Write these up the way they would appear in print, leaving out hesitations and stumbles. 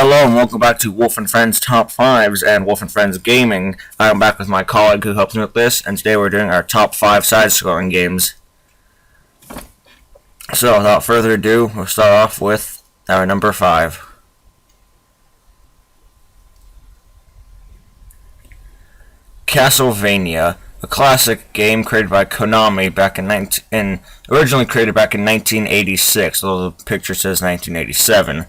Hello and welcome back to Wolf and Friends Top 5s and Wolf and Friends Gaming. I'm back with my colleague who helps me with this, and today we're doing our top 5 side-scrolling games. So without further ado, we'll start off with our number 5. Castlevania, a classic game created by Konami back originally created back in 1986, although the picture says 1987.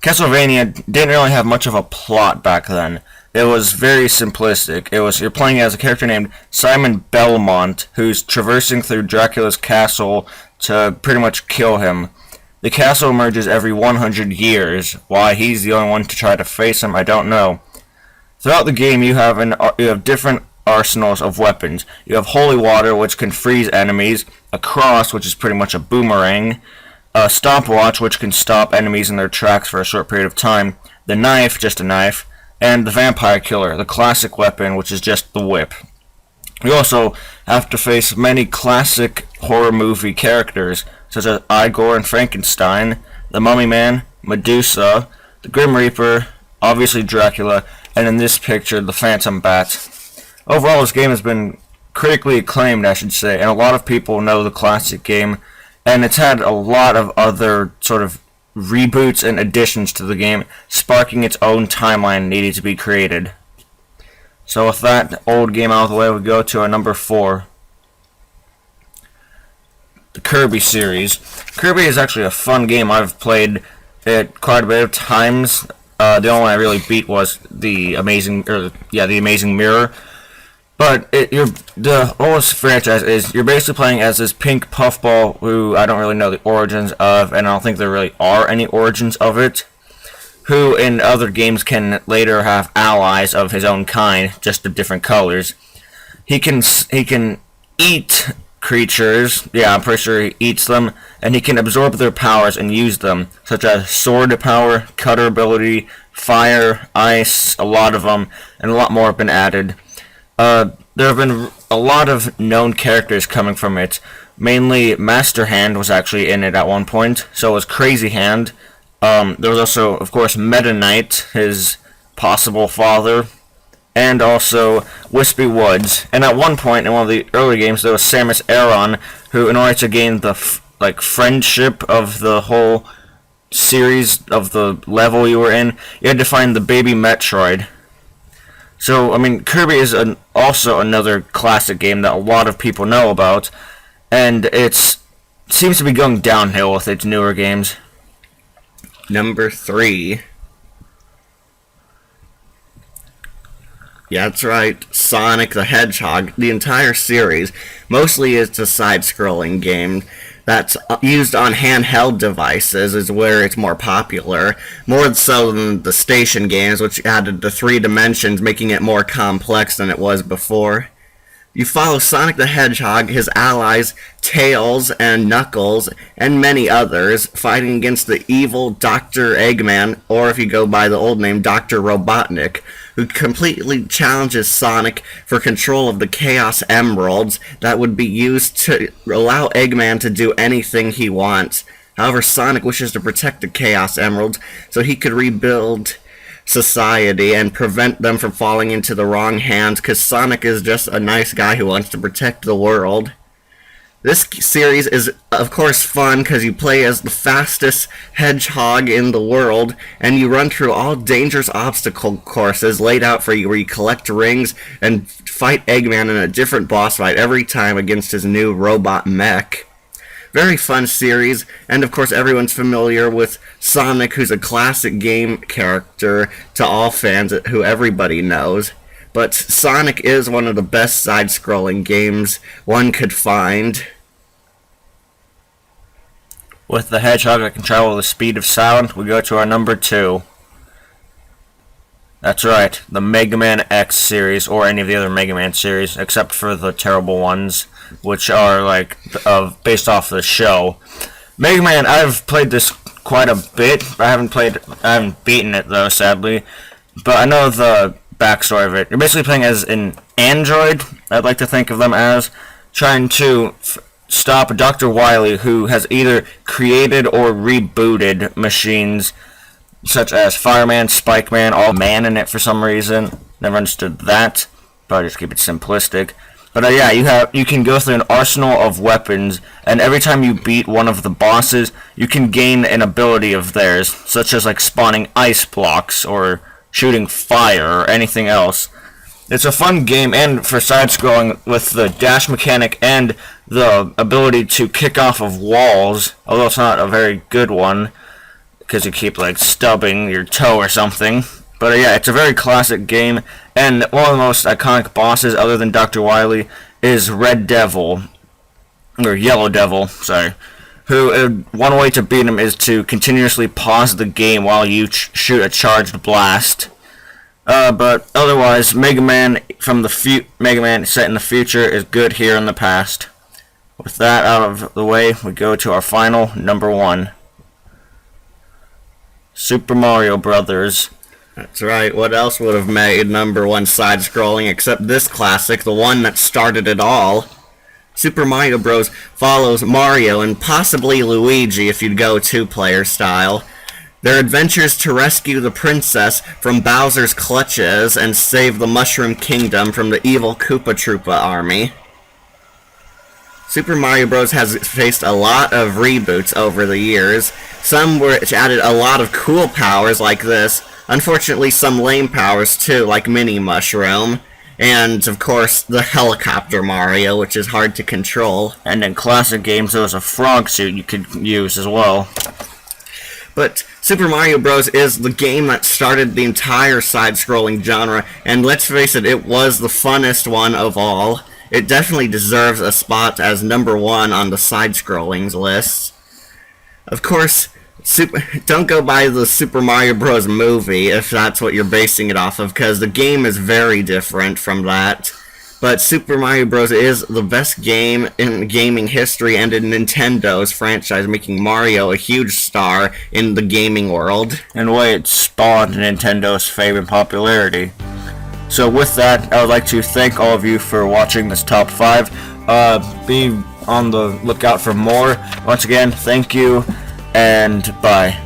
Castlevania didn't really have much of a plot back then. It was very simplistic. You're playing as a character named Simon Belmont, who's traversing through Dracula's castle to pretty much kill him. The castle emerges every 100 years. Why he's the only one to try to face him, I don't know. Throughout the game, you have different arsenals of weapons. You have holy water, which can freeze enemies, a cross, which is pretty much a boomerang, a stopwatch, which can stop enemies in their tracks for a short period of time, the knife, just a knife, and the vampire killer, the classic weapon, which is just the whip. You also have to face many classic horror movie characters, such as Igor and Frankenstein, the Mummy Man, Medusa, the Grim Reaper, obviously Dracula, and in this picture, the Phantom Bat. Overall, this game has been critically acclaimed, I should say, and a lot of people know the classic game, and it's had a lot of other sort of reboots and additions to the game, sparking its own timeline needing to be created. So with that old game out of the way, we go to our number 4. The Kirby series. Kirby is actually a fun game. I've played it quite a bit of times. The only one I really beat was the Amazing Mirror. But the whole franchise is you're basically playing as this pink puffball who I don't really know the origins of, and I don't think there really are any origins of it, who in other games can later have allies of his own kind, just of different colors. He can eat creatures, yeah, I'm pretty sure he eats them, and he can absorb their powers and use them, such as sword power, cutter ability, fire, ice, a lot of them, and a lot more have been added. There have been a lot of known characters coming from it. Mainly, Master Hand was actually in it at one point, so was Crazy Hand. There was also, of course, Meta Knight, his possible father, and also Wispy Woods. And at one point in one of the early games, there was Samus Aran, who, in order to gain the friendship of the whole series of the level you were in, you had to find the baby Metroid. So, I mean, Kirby is also another classic game that a lot of people know about, and it seems to be going downhill with its newer games. Number 3. Yeah, that's right, Sonic the Hedgehog. The entire series, mostly it's a side-scrolling game that's used on handheld devices is where it's more popular, more so than the station games, which added the 3 dimensions, making it more complex than it was before. You follow Sonic the Hedgehog, his allies, Tails and Knuckles, and many others, fighting against the evil Dr. Eggman, or if you go by the old name, Dr. Robotnik, who completely challenges Sonic for control of the Chaos Emeralds that would be used to allow Eggman to do anything he wants. However, Sonic wishes to protect the Chaos Emeralds so he could rebuild society and prevent them from falling into the wrong hands, because Sonic is just a nice guy who wants to protect the world. This series is, of course, fun because you play as the fastest hedgehog in the world, and you run through all dangerous obstacle courses laid out for you where you collect rings and fight Eggman in a different boss fight every time against his new robot mech. Very fun series, and of course everyone's familiar with Sonic, who's a classic game character to all fans who everybody knows. But Sonic is one of the best side-scrolling games one could find. With the hedgehog that can travel the speed of sound, we go to our number 2. That's right, the Mega Man X series, or any of the other Mega Man series, except for the terrible ones, which are based off the show. Mega Man, I've played this quite a bit. I haven't beaten it though, sadly. But I know the backstory of it. You're basically playing as an android, I'd like to think of them as, trying to stop Dr. Wily, who has either created or rebooted machines such as Fireman, Spikeman, all man in it for some reason. Never understood that. Probably just keep it simplistic. But yeah, you can go through an arsenal of weapons, and every time you beat one of the bosses, you can gain an ability of theirs, such as like spawning ice blocks or shooting fire or anything else. It's a fun game, and for side-scrolling with the dash mechanic and the ability to kick off of walls, although it's not a very good one because you keep like stubbing your toe or something. But yeah, it's a very classic game, and one of the most iconic bosses, other than Dr. Wily, is Red Devil, or Yellow Devil, sorry. Who, one way to beat him is to continuously pause the game while you shoot a charged blast. But otherwise, Mega Man from the Mega Man set in the future is good here in the past. With that out of the way, we go to our final number 1. Super Mario Brothers. That's right. What else would have made number 1 side-scrolling except this classic, the one that started it all? Super Mario Bros. Follows Mario and possibly Luigi if you'd go 2-player style. Their adventures to rescue the princess from Bowser's clutches and save the Mushroom Kingdom from the evil Koopa Troopa army. Super Mario Bros. Has faced a lot of reboots over the years, some which added a lot of cool powers like this, unfortunately some lame powers too, like Mini Mushroom, and of course the Helicopter Mario, which is hard to control. And in classic games there was a frog suit you could use as well. But Super Mario Bros. Is the game that started the entire side-scrolling genre, and let's face it, it was the funnest one of all. It definitely deserves a spot as number 1 on the side-scrollings list. Of course, don't go by the Super Mario Bros. Movie if that's what you're basing it off of, because the game is very different from that. But Super Mario Bros. Is the best game in gaming history and in Nintendo's franchise, making Mario a huge star in the gaming world. In a way, it spawned Nintendo's fame and popularity. So with that, I would like to thank all of you for watching this top 5. Be on the lookout for more. Once again, thank you, and bye.